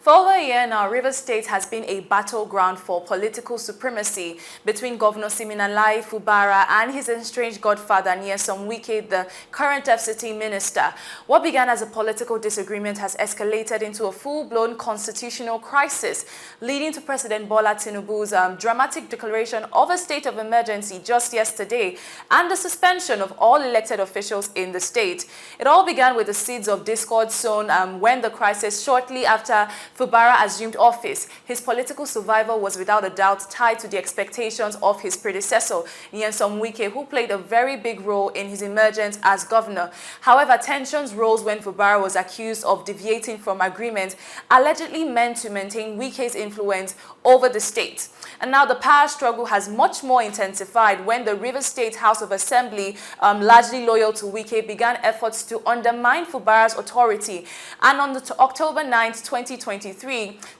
For over a year now, Rivers State has been a battleground for political supremacy between Governor Siminalayi Fubara and his estranged godfather Nyesom Wike, the current FCT minister. What began as a political disagreement has escalated into a full-blown constitutional crisis, leading to President Bola Tinubu's dramatic declaration of a state of emergency just yesterday and the suspension of all elected officials in the state. It all began with the seeds of discord sown when the crisis shortly after Fubara assumed office. His political survival was without a doubt tied to the expectations of his predecessor, Nyesom Wike, who played a very big role in his emergence as governor. However, tensions rose when Fubara was accused of deviating from agreements allegedly meant to maintain Wike's influence over the state. And now the power struggle has much more intensified when the Rivers State House of Assembly, largely loyal to Wike, began efforts to undermine Fubara's authority. And on October 9th, 2023,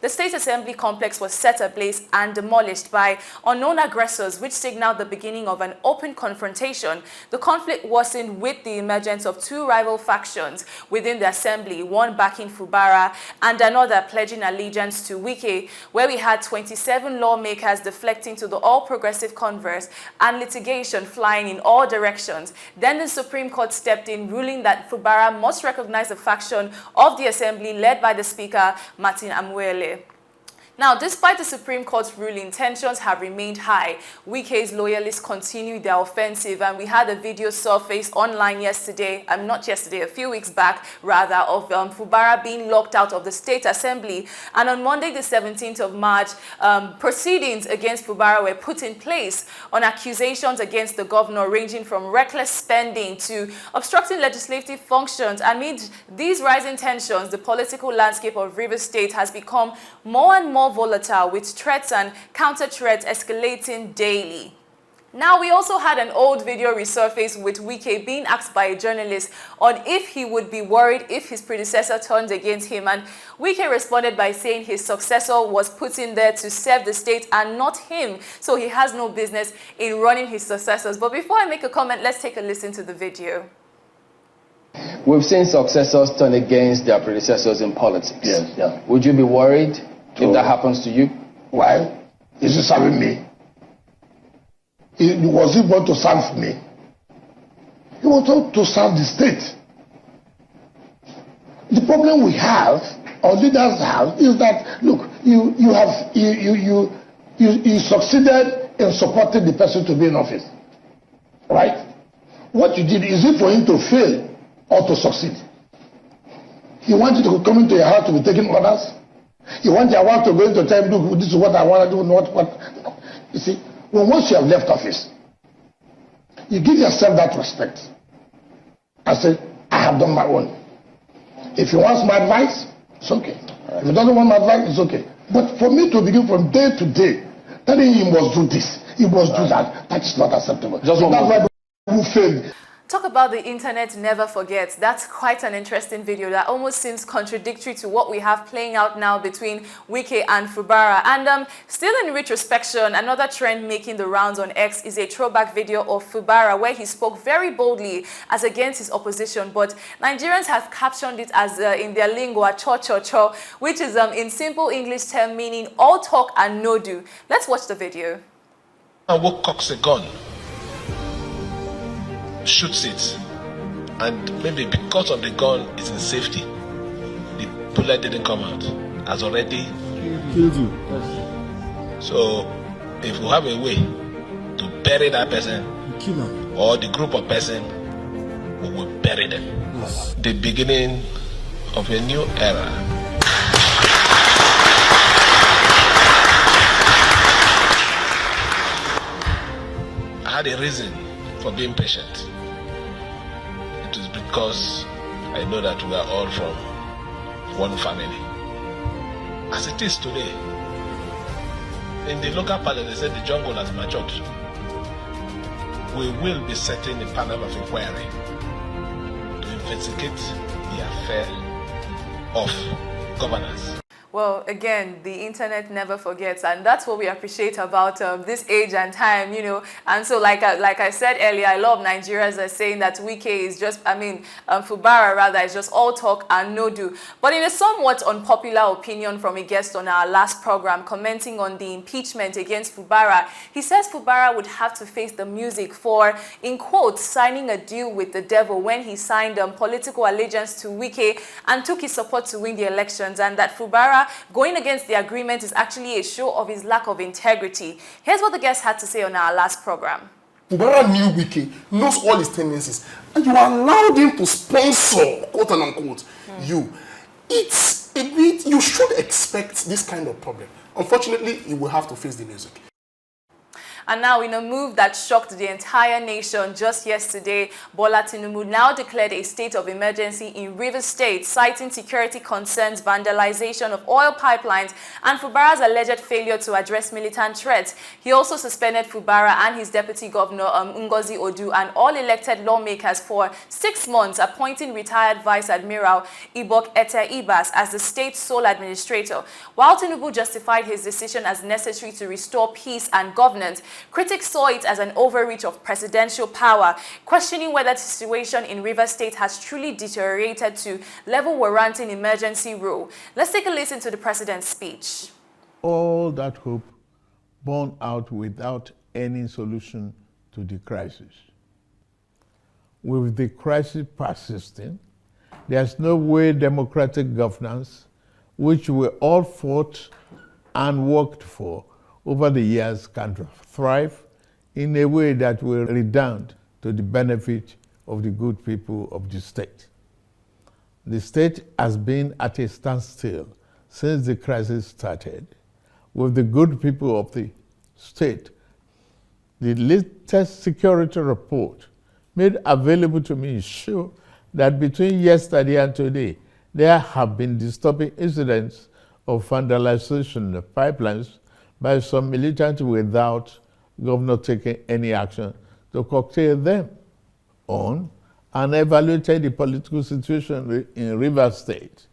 the State Assembly complex was set ablaze and demolished by unknown aggressors, which signaled the beginning of an open confrontation. The conflict worsened with the emergence of two rival factions within the assembly, one backing Fubara and another pledging allegiance to Wike, where we had 27 lawmakers deflecting to the all-progressive converse and litigation flying in all directions. Then the Supreme Court stepped in, ruling that Fubara must recognize the faction of the assembly led by the Speaker, Martin Amuele. Now, despite the Supreme Court's ruling, tensions have remained high. Wike's loyalists continued their offensive, and we had a video surface online yesterday, a few weeks back, rather, of Fubara being locked out of the State Assembly. And on Monday, the 17th of March, proceedings against Fubara were put in place on accusations against the governor, ranging from reckless spending to obstructing legislative functions. Amid these rising tensions, the political landscape of Rivers State has become more and more volatile, with threats and counter-threats escalating daily. Now, we also had an old video resurface with Wike being asked by a journalist on if he would be worried if his predecessor turned against him, and Wike responded by saying his successor was put in there to serve the state and not him, so he has no business in running his successors. But before I make a comment, let's take a listen to the video. We've seen successors turn against their predecessors in politics. Yes, yeah. Would you be worried if that happens to you? Why? Is he serving me? Was he born to serve me? He was told to serve the state. The problem we have, or leaders have, is that look, you succeeded in supporting the person to be in office, right? What you did, is it for him to fail or to succeed? You want you to come into your house to be taking orders? You want your wife to go into time, do this is what I want to do, not what. No. You see, once you have left office, you give yourself that respect. I say, I have done my own. If he wants my advice, it's okay. If he doesn't want my advice, it's okay. But for me to begin from day to day, telling him he must do this, he must do that, that is not acceptable. That's why we failed. Talk about the internet never forgets. That's quite an interesting video that almost seems contradictory to what we have playing out now between Wike and Fubara. And still in retrospection, another trend making the rounds on X is a throwback video of Fubara where he spoke very boldly as against his opposition. But Nigerians have captioned it as in their lingua, cho, which is in simple English term meaning all talk and no do. Let's watch the video. And what cocks a gun? Shoots it, and maybe because of the gun is in safety, the bullet didn't come out, has already killed you. So if we have a way to bury that person or the group of person, we will bury them. Yes. The beginning of a new era. I had a reason for being patient. It is because I know that we are all from one family. As it is today, in the local parliament, they said the jungle has matured. We will be setting a panel of inquiry to investigate the affair of governance. Well, again, the internet never forgets, and that's what we appreciate about this age and time, you know. And so, like I said earlier, I love Nigerians are saying that Wike is just, Fubara rather, is just all talk and no do. But in a somewhat unpopular opinion from a guest on our last program, commenting on the impeachment against Fubara, he says Fubara would have to face the music for, in quotes, signing a deal with the devil when he signed political allegiance to Wike and took his support to win the elections, and that Fubara going against the agreement is actually a show of his lack of integrity. Here's what the guest had to say on our last program. Fubara knew Wike, knows all his tendencies, and you allowed him to sponsor, quote and unquote, you. It's a bit, you should expect this kind of problem. Unfortunately, you will have to face the music. And now, in a move that shocked the entire nation just yesterday, Bola Tinubu now declared a state of emergency in Rivers State, citing security concerns, vandalization of oil pipelines, and Fubara's alleged failure to address militant threats. He also suspended Fubara and his deputy governor, Ngozi Odu, and all elected lawmakers for 6 months, appointing retired Vice Admiral Ibok Ete Ibas as the state's sole administrator. While Tinubu justified his decision as necessary to restore peace and governance, critics saw it as an overreach of presidential power, questioning whether the situation in Rivers State has truly deteriorated to level warranting emergency rule. Let's take a listen to the president's speech. All that hope borne out without any solution to the crisis. With the crisis persisting, there's no way democratic governance, which we all fought and worked for over the years, can thrive in a way that will redound to the benefit of the good people of the state. The state has been at a standstill since the crisis started. With the good people of the state, the latest security report made available to me show that between yesterday and today, there have been disturbing incidents of vandalization of pipelines by some militants without governor taking any action to curtail them on, and evaluated the political situation in Rivers State.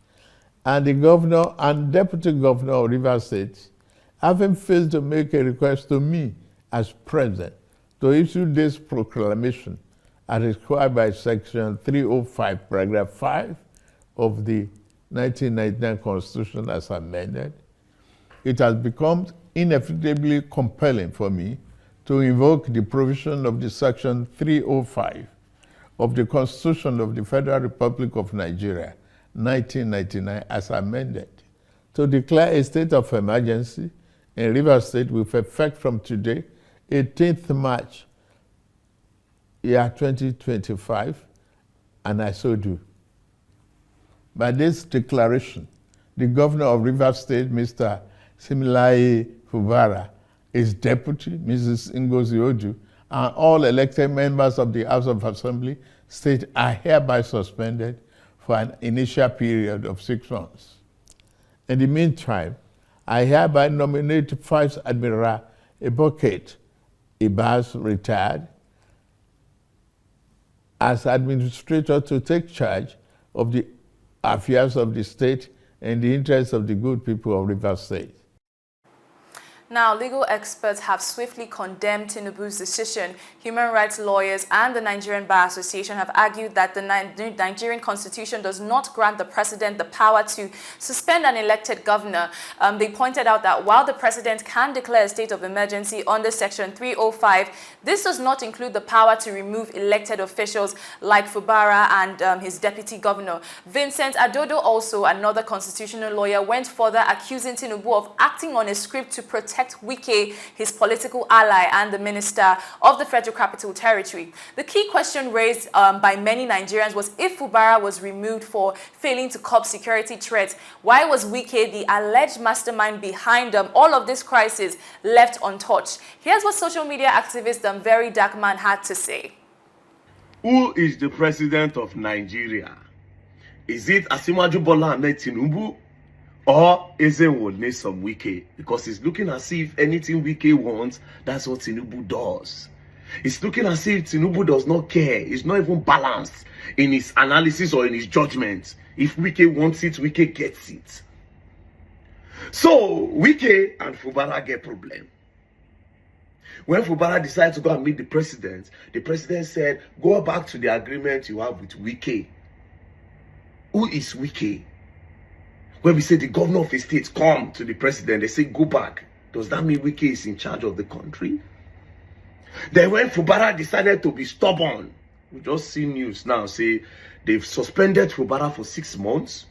And the governor and deputy governor of Rivers State having failed to make a request to me as president to issue this proclamation as required by Section 305, Paragraph 5 of the 1999 Constitution as amended, it has become inevitably compelling for me to invoke the provision of the Section 305 of the Constitution of the Federal Republic of Nigeria, 1999, as amended, to declare a state of emergency in Rivers State with effect from today, 18th March, year 2025, and I so do. By this declaration, the governor of Rivers State, Mr. Siminalayi Fubara, his deputy, Mrs. Ngozi Odu, and all elected members of the House of Assembly state are hereby suspended for an initial period of 6 months. In the meantime, I hereby nominate Vice Admiral Ibok Ibas, retired, as administrator to take charge of the affairs of the state in the interest of the good people of Rivers State. Now, legal experts have swiftly condemned Tinubu's decision. Human rights lawyers and the Nigerian Bar Association have argued that the Nigerian Constitution does not grant the president the power to suspend an elected governor. They pointed out that while the president can declare a state of emergency under Section 305, this does not include the power to remove elected officials like Fubara and his deputy governor. Vincent Adodo, also another constitutional lawyer, went further, accusing Tinubu of acting on a script to protect Wike, his political ally and the minister of the Federal Capital Territory. The key question raised by many Nigerians was if Fubara was removed for failing to curb security threats, why was Wike, the alleged mastermind behind all of this crisis, left untouched? Here's what social media activist Very Dark Man had to say. Who is the president of Nigeria? Is it Asiwaju Bola Tinubu? Or is it Nyesom Wike? Because it's looking as if anything Wike wants, that's what Tinubu does. It's looking as if Tinubu does not care. It's not even balanced in his analysis or in his judgment. If Wike wants it, Wike gets it. So Wike and Fubara get problem. When Fubara decided to go and meet the president said, go back to the agreement you have with Wike. Who is Wike? When we say the governor of a state come to the president, they say go back. Does that mean Wike is in charge of the country? Then when Fubara decided to be stubborn, we just see news now say they've suspended Fubara for 6 months.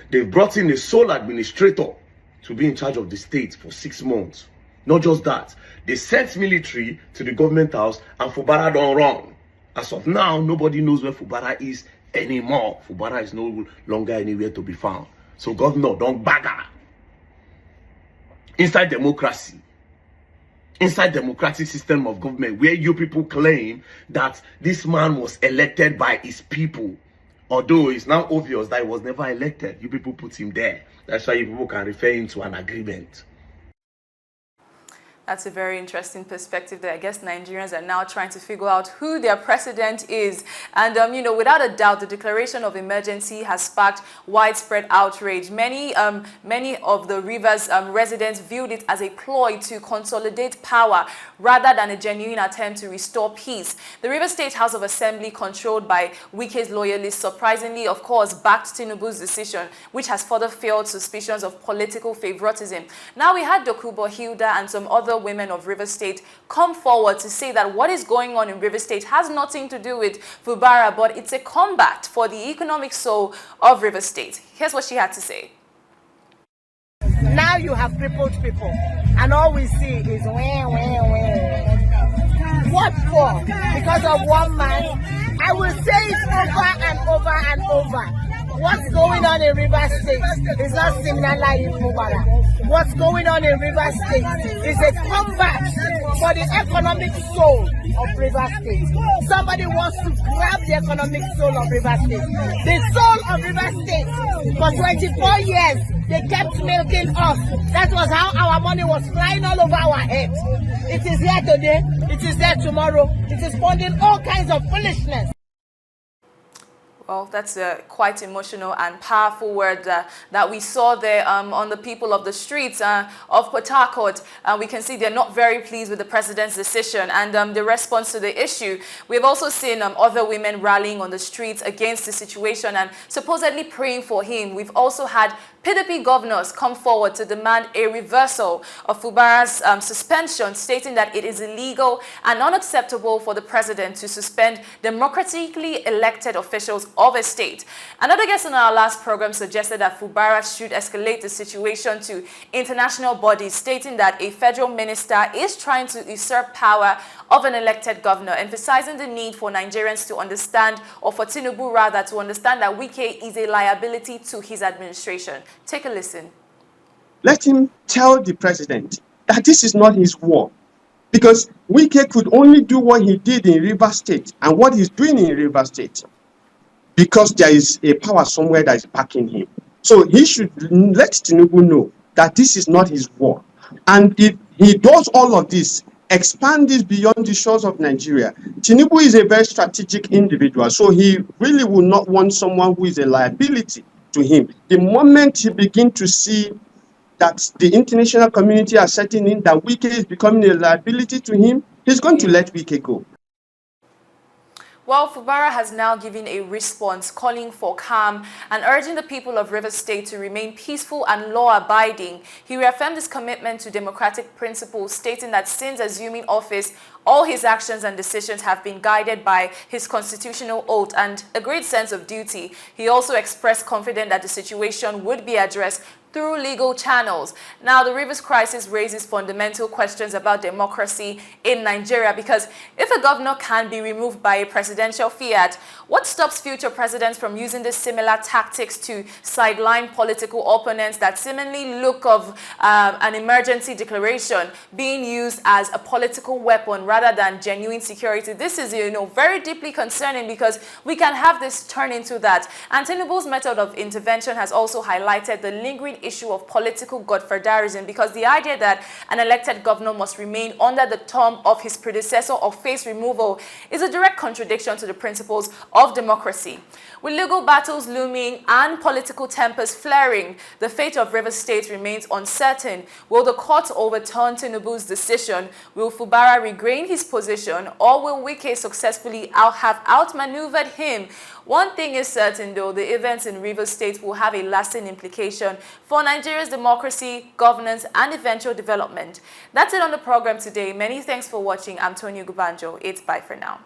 They've brought in a sole administrator to be in charge of the state for 6 months. Not just that, they sent military to the government house and Fubara don't run. As of now, nobody knows where Fubara is anymore. Fubara is no longer anywhere to be found. So governor, don't bagger. Inside democracy, inside democratic system of government, where you people claim that this man was elected by his people, although it's now obvious that he was never elected, you people put him there. That's why you people can refer him to an agreement. That's a very interesting perspective that I guess Nigerians are now trying to figure out who their president is. And, you know, without a doubt, the declaration of emergency has sparked widespread outrage. Many of the Rivers residents viewed it as a ploy to consolidate power rather than a genuine attempt to restore peace. The Rivers State House of Assembly, controlled by Wike's loyalists, surprisingly, of course, backed Tinubu's decision, which has further fueled suspicions of political favoritism. Now, we had Dokubo Hilda and some other women of Rivers State come forward to say that what is going on in Rivers State has nothing to do with Fubara, but it's a combat for the economic soul of Rivers State. Here's what she had to say. Now you have crippled people, and all we see is what for? Because of one man? I will say it over and over and over. What's going on in Rivers State is not Siminalayi Fubara. What's going on in Rivers State is a combat for the economic soul of Rivers State. Somebody wants to grab the economic soul of Rivers State. The soul of Rivers State, for 24 years, they kept milking us. That was how our money was flying all over our heads. It is here today, it is there tomorrow. It is funding all kinds of foolishness. Well, that's a quite emotional and powerful word that we saw there on the people of the streets of Port Harcourt. We can see they're not very pleased with the president's decision and the response to the issue. We've also seen other women rallying on the streets against the situation and supposedly praying for him. We've also had PDP governors come forward to demand a reversal of Fubara's suspension, stating that it is illegal and unacceptable for the president to suspend democratically elected officials of a state. Another guest on our last program suggested that Fubara should escalate the situation to international bodies, stating that a federal minister is trying to usurp power of an elected governor, emphasizing the need for Nigerians to understand, or for Tinubu rather, to understand that Wike is a liability to his administration. Take a listen. Let him tell the president that this is not his war. Because Wike could only do what he did in Rivers State and what he's doing in Rivers State because there is a power somewhere that is backing him. So he should let Tinubu know that this is not his war. And if he does all of this, expand this beyond the shores of Nigeria, Tinubu is a very strategic individual, so he really will not want someone who is a liability to him. The moment he begins to see that the international community are setting in that Wike is becoming a liability to him, he's going to let Wike go. Well, Fubara has now given a response calling for calm and urging the people of Rivers State to remain peaceful and law-abiding. He reaffirmed his commitment to democratic principles, stating that since assuming office, all his actions and decisions have been guided by his constitutional oath and a great sense of duty. He also expressed confidence that the situation would be addressed through legal channels. Now, the Rivers crisis raises fundamental questions about democracy in Nigeria, because if a governor can be removed by a presidential fiat, what stops future presidents from using the similar tactics to sideline political opponents that seemingly look of an emergency declaration being used as a political weapon rather than genuine security? This is, very deeply concerning, because we can have this turn into that. And Tinubu's method of intervention has also highlighted the lingering issue of political godfatherism, because the idea that an elected governor must remain under the thumb of his predecessor or face removal is a direct contradiction to the principles of democracy. With legal battles looming and political tempers flaring, the fate of Rivers State remains uncertain. Will the court overturn Tinubu's decision? Will Fubara regain his position, or will Wike successfully have outmaneuvered him? One thing is certain, though, the events in Rivers State will have a lasting implication for Nigeria's democracy, governance, and eventual development. That's it on the program today. Many thanks for watching. I'm Tony Gubanjo. It's bye for now.